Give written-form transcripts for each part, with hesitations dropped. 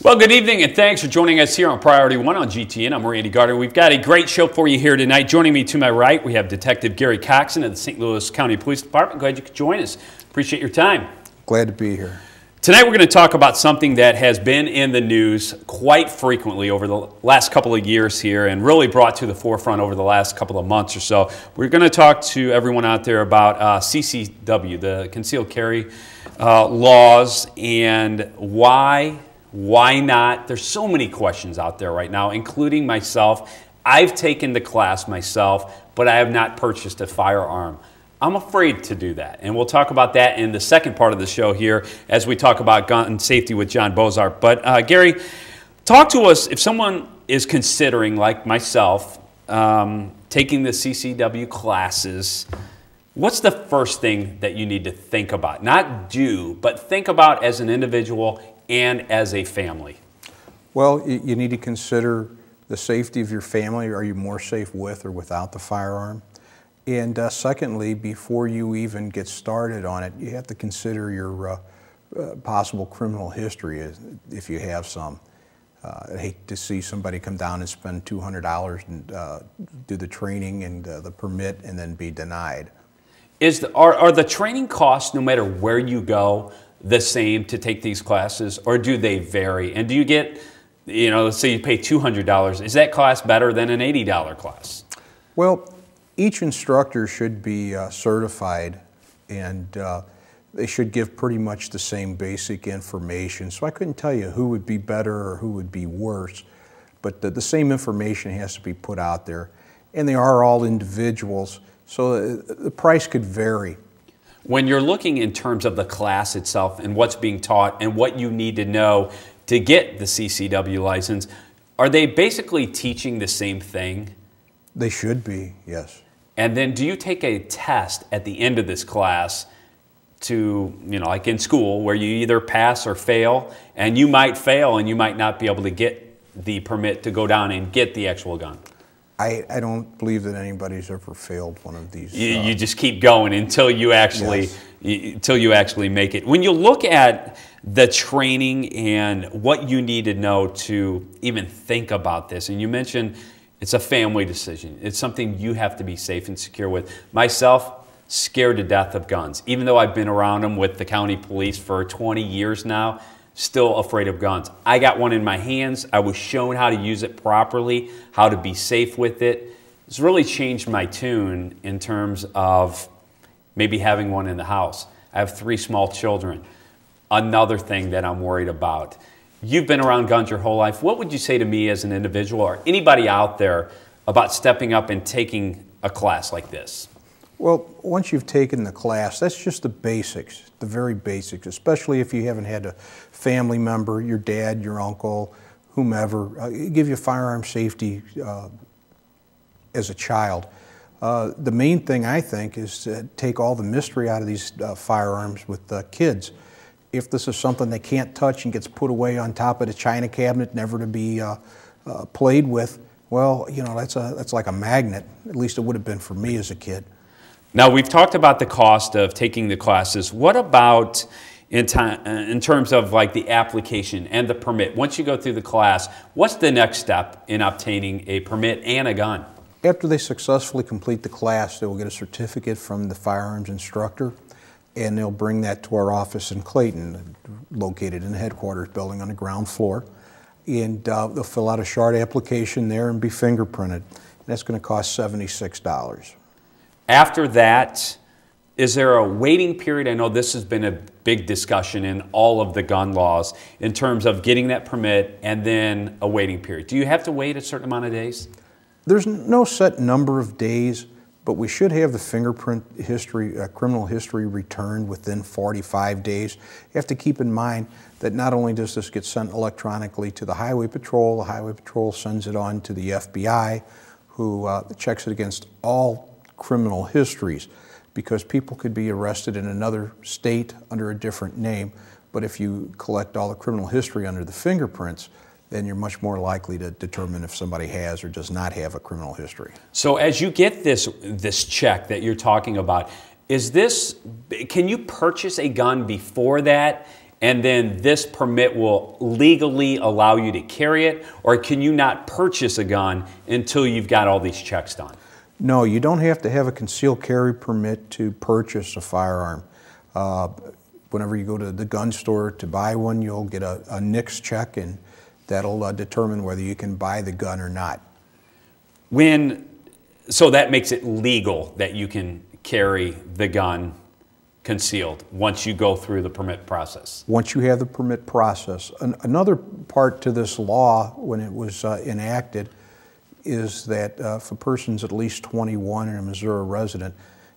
Well, good evening and thanks for joining us here on Priority 1 on GTN. I'm Randy Gardner. We've got a great show for you here tonight. Joining me to my right, we have Detective Gary Coxon of the St. Louis County Police Department. Glad you could join us. Appreciate your time. Glad to be here. Tonight we're going to talk about something that has been in the news quite frequently over the last couple of years here and really brought to the forefront over the last couple of months or so. We're going to talk to everyone out there about CCW, the concealed carry laws, and why not? There's so many questions out there right now, including myself. I've taken the class myself, but I have not purchased a firearm. I'm afraid to do that, and we'll talk about that in the second part of the show here as we talk about gun safety with John Bozart. But Gary, talk to us if someone is considering, like myself, taking the CCW classes. What's the first thing that you need to think about? Not do, but think about as an individual and as a family. Well, you need to consider the safety of your family. Are you more safe with or without the firearm? And secondly, before you even get started on it, you have to consider your possible criminal history if you have some. I'd hate to see somebody come down and spend $200 and do the training and the permit and then be denied. Are the training costs, no matter where you go, the same to take these classes, or do they vary? And do you get, let's say you pay $200, is that class better than an $80 class? Well, each instructor should be certified, and they should give pretty much the same basic information. So I couldn't tell you who would be better or who would be worse, but the same information has to be put out there. And they are all individuals, so the price could vary. When you're looking in terms of the class itself and what's being taught and what you need to know to get the CCW license, are they basically teaching the same thing? They should be, yes. And then do you take a test at the end of this class to, like in school, where you either pass or fail, and you might fail and you might not be able to get the permit to go down and get the actual gun? I don't believe that anybody's ever failed one of these. You just keep going until you actually make it. When you look at the training and what you need to know to even think about this, and you mentioned it's a family decision. It's something you have to be safe and secure with. Myself, scared to death of guns. Even though I've been around them with the county police for 20 years now, still afraid of guns. I got one in my hands. I was shown how to use it properly, how to be safe with it. It's really changed my tune in terms of maybe having one in the house. I have 3 small children. Another thing that I'm worried about. You've been around guns your whole life. What would you say to me as an individual or anybody out there about stepping up and taking a class like this? Well, once you've taken the class, that's just the basics, the very basics, especially if you haven't had a family member, your dad, your uncle, whomever, give you firearm safety as a child. The main thing, I think, is to take all the mystery out of these firearms with kids. If this is something they can't touch and gets put away on top of the china cabinet, never to be played with, well, that's like a magnet. At least it would have been for me as a kid. Now, we've talked about the cost of taking the classes. What about in terms of like the application and the permit? Once you go through the class, what's the next step in obtaining a permit and a gun? After they successfully complete the class, they will get a certificate from the firearms instructor, and they'll bring that to our office in Clayton, located in the headquarters building on the ground floor. And they'll fill out a short application there and be fingerprinted. That's going to cost $76. After that, is there a waiting period? I know this has been a big discussion in all of the gun laws in terms of getting that permit and then a waiting period. Do you have to wait a certain amount of days? There's no set number of days, but we should have the fingerprint history, criminal history returned within 45 days. You have to keep in mind that not only does this get sent electronically to the Highway Patrol sends it on to the FBI, who checks it against all criminal histories, because people could be arrested in another state under a different name, but if you collect all the criminal history under the fingerprints, then you're much more likely to determine if somebody has or does not have a criminal history. So as you get this check that you're talking about, can you purchase a gun before that and then this permit will legally allow you to carry it, or can you not purchase a gun until you've got all these checks done? No, you don't have to have a concealed carry permit to purchase a firearm. Whenever you go to the gun store to buy one, you'll get a NICS check, and that'll determine whether you can buy the gun or not. So that makes it legal that you can carry the gun concealed once you go through the permit process. Once you have the permit process. Another part to this law, when it was enacted, is that if a person's at least 21 and a Missouri resident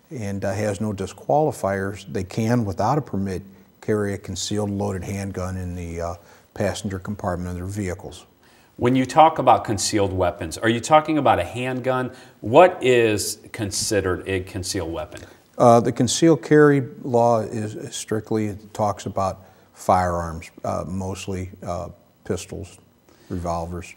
and has no disqualifiers, they can, without a permit, carry a concealed loaded handgun in the passenger compartment of their vehicles. When you talk about concealed weapons, are you talking about a handgun? What is considered a concealed weapon? The concealed carry law is strictly, it talks about firearms, mostly pistols, revolvers.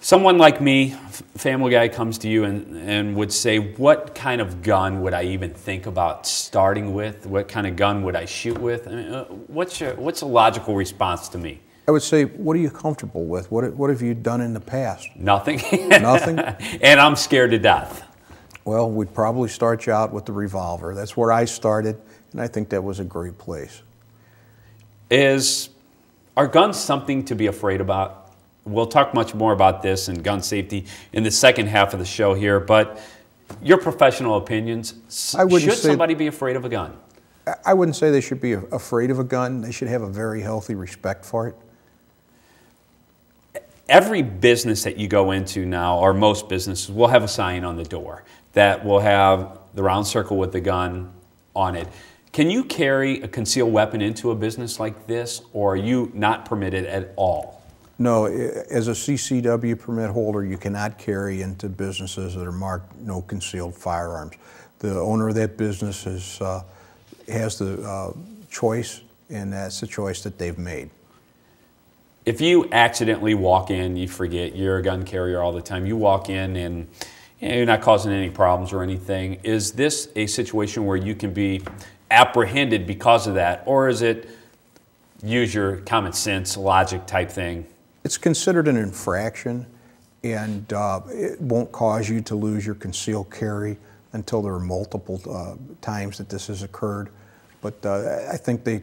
Someone like me, family guy, comes to you and would say, what kind of gun would I even think about starting with? What kind of gun would I shoot with? I mean, what's a logical response to me? I would say, what are you comfortable with? What have you done in the past? Nothing. Nothing? And I'm scared to death. Well, we'd probably start you out with the revolver. That's where I started, and I think that was a great place. Are guns something to be afraid about? We'll talk much more about this and gun safety in the second half of the show here, but your professional opinions, should somebody be afraid of a gun? I wouldn't say they should be afraid of a gun. They should have a very healthy respect for it. Every business that you go into now, or most businesses, will have a sign on the door that will have the round circle with the gun on it. Can you carry a concealed weapon into a business like this, or are you not permitted at all? No, as a CCW permit holder, you cannot carry into businesses that are marked no concealed firearms. The owner of that business has the choice, and that's the choice that they've made. If you accidentally walk in, you forget, you're a gun carrier all the time, you walk in and you're not causing any problems or anything, is this a situation where you can be apprehended because of that, or is it use your common sense, logic type thing? It's considered an infraction, and it won't cause you to lose your concealed carry until there are multiple times that this has occurred. But I think the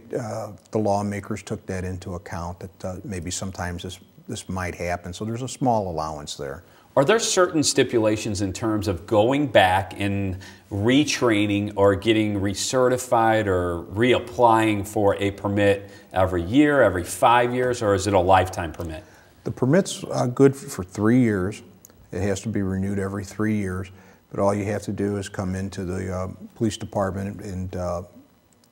lawmakers took that into account, that maybe sometimes this might happen. So there's a small allowance there. Are there certain stipulations in terms of going back and retraining or getting recertified or reapplying for a permit every year, every 5 years, or is it a lifetime permit? The permit's good for 3 years. It has to be renewed every 3 years, but all you have to do is come into the police department and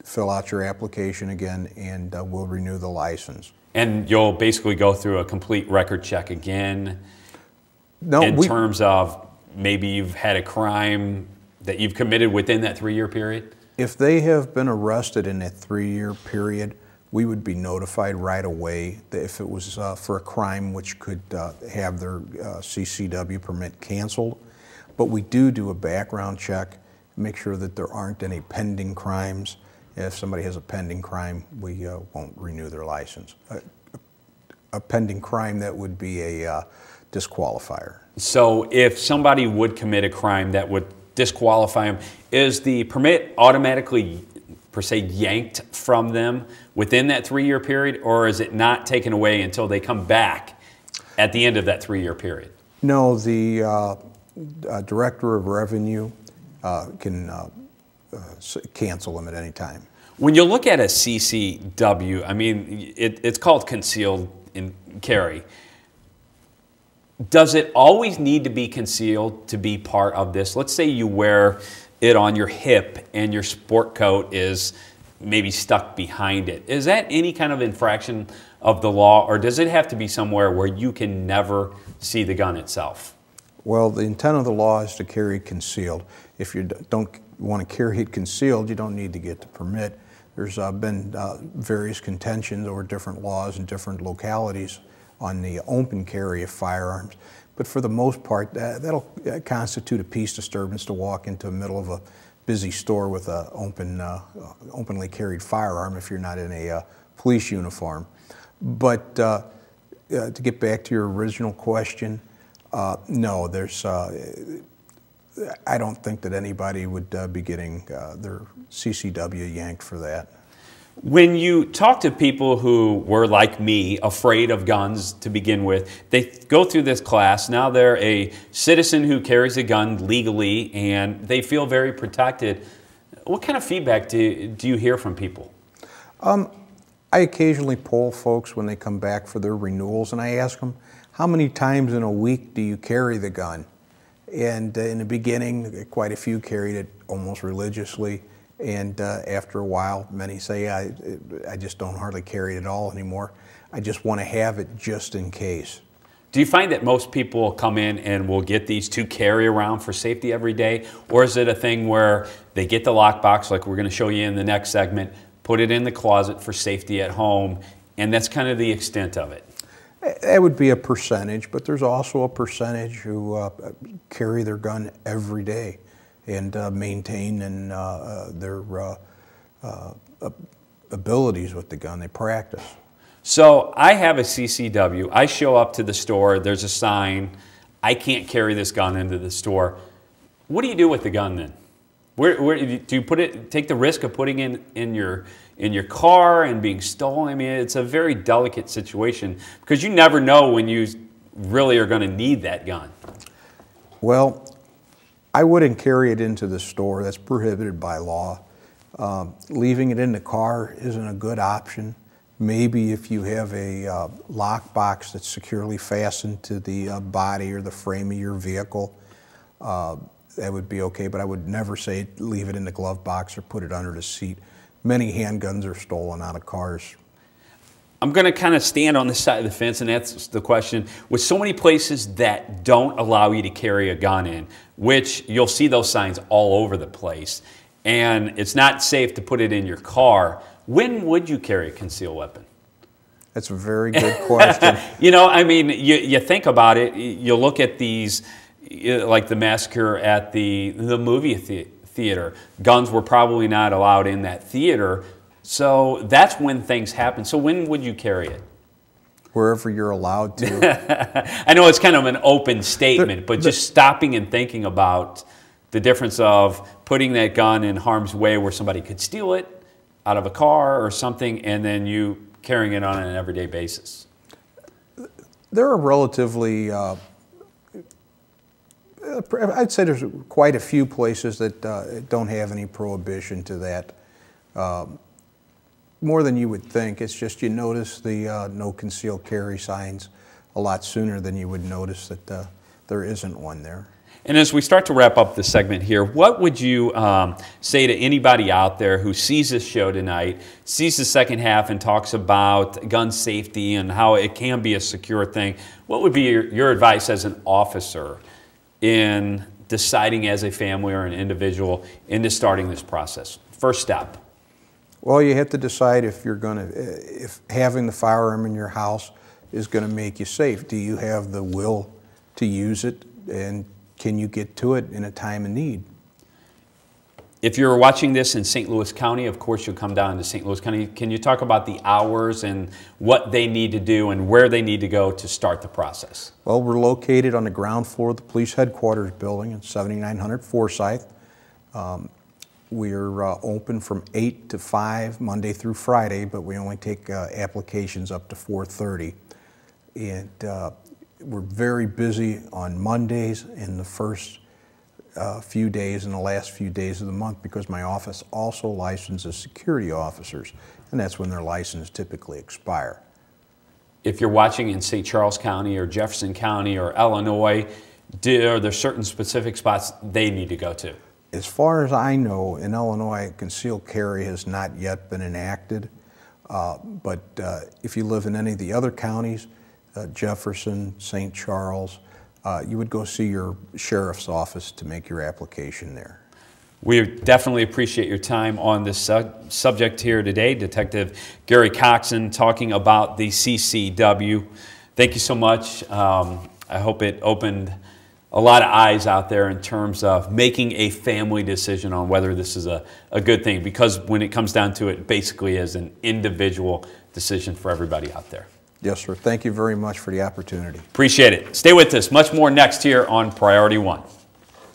fill out your application again, and we'll renew the license. And you'll basically go through a complete record check again? No, in terms of maybe you've had a crime that you've committed within that 3-year period? If they have been arrested in that 3-year period, we would be notified right away that if it was for a crime which could have their CCW permit canceled. But we do a background check, make sure that there aren't any pending crimes. If somebody has a pending crime, we won't renew their license. A pending crime, that would be a disqualifier. So if somebody would commit a crime that would disqualify them, is the permit automatically, per se, yanked from them within that 3-year period, or is it not taken away until they come back at the end of that 3-year period? No, the Director of Revenue can cancel them at any time. When you look at a CCW, I mean, it's called concealed in carry. Does it always need to be concealed to be part of this? Let's say you wear it on your hip and your sport coat is maybe stuck behind it. Is that any kind of infraction of the law, or does it have to be somewhere where you can never see the gun itself? Well, the intent of the law is to carry concealed. If you don't want to carry it concealed, you don't need to get the permit. There's been various contentions over different laws in different localities on the open carry of firearms. But for the most part, that'll constitute a peace disturbance to walk into the middle of a busy store with an openly carried firearm if you're not in a police uniform. But to get back to your original question, no, I don't think that anybody would be getting their CCW yanked for that. When you talk to people who were like me, afraid of guns to begin with, they go through this class. Now they're a citizen who carries a gun legally and they feel very protected. What kind of feedback do you hear from people? I occasionally poll folks when they come back for their renewals, and I ask them, how many times in a week do you carry the gun? And in the beginning, quite a few carried it almost religiously. And after a while, many say, I just don't hardly carry it at all anymore. I just want to have it just in case. Do you find that most people come in and will get these to carry around for safety every day? Or is it a thing where they get the lockbox, like we're going to show you in the next segment, put it in the closet for safety at home, and that's kind of the extent of it? That would be a percentage, but there's also a percentage who carry their gun every day and maintain their abilities with the gun. They practice. So I have a CCW. I show up to the store. There's a sign. I can't carry this gun into the store. What do you do with the gun then? Where do you put it? Take the risk of putting it in your car and being stolen? I mean, it's a very delicate situation because you never know when you really are going to need that gun. Well, I wouldn't carry it into the store. That's prohibited by law. Leaving it in the car isn't a good option. Maybe if you have a lockbox that's securely fastened to the body or the frame of your vehicle, that would be okay, but I would never say leave it in the glove box or put it under the seat. Many handguns are stolen out of cars. I'm going to kind of stand on this side of the fence and that's the question. With so many places that don't allow you to carry a gun in, which you'll see those signs all over the place, and it's not safe to put it in your car, when would you carry a concealed weapon? That's a very good question. You know, I mean, you think about it, you look at these, like the massacre at the movie theater. Guns were probably not allowed in that theater, so that's when things happen. So when would you carry it? Wherever you're allowed to. I know it's kind of an open statement, but just stopping and thinking about the difference of putting that gun in harm's way where somebody could steal it out of a car or something, and then you carrying it on an everyday basis. There are relatively, I'd say there's quite a few places that don't have any prohibition to that. More than you would think. It's just you notice the no concealed carry signs a lot sooner than you would notice that there isn't one there. And as we start to wrap up the segment here, what would you say to anybody out there who sees this show tonight, sees the second half and talks about gun safety and how it can be a secure thing? What would be your advice as an officer in deciding as a family or an individual into starting this process? First step. Well, you have to decide if having the firearm in your house is going to make you safe. Do you have the will to use it, and can you get to it in a time of need? If you're watching this in St. Louis County, of course you'll come down to St. Louis County. Can you talk about the hours and what they need to do and where they need to go to start the process? Well, we're located on the ground floor of the police headquarters building at 7900 Forsyth. We're open from 8 to 5 Monday through Friday, but we only take applications up to 4:30. And we're very busy on Mondays and the first few days and the last few days of the month because my office also licenses security officers, and that's when their license typically expire. If you're watching in St. Charles County or Jefferson County or Illinois, are there certain specific spots they need to go to? As far as I know, in Illinois, concealed carry has not yet been enacted. But if you live in any of the other counties, Jefferson, St. Charles, you would go see your sheriff's office to make your application there. We definitely appreciate your time on this subject here today. Detective Gary Coxon talking about the CCW. Thank you so much. I hope it opened a lot of eyes out there in terms of making a family decision on whether this is a good thing, because when it comes down to it, basically as an individual, decision for everybody out there. Yes, sir. Thank you very much for the opportunity. Appreciate it. Stay with us. Much more next here on Priority One.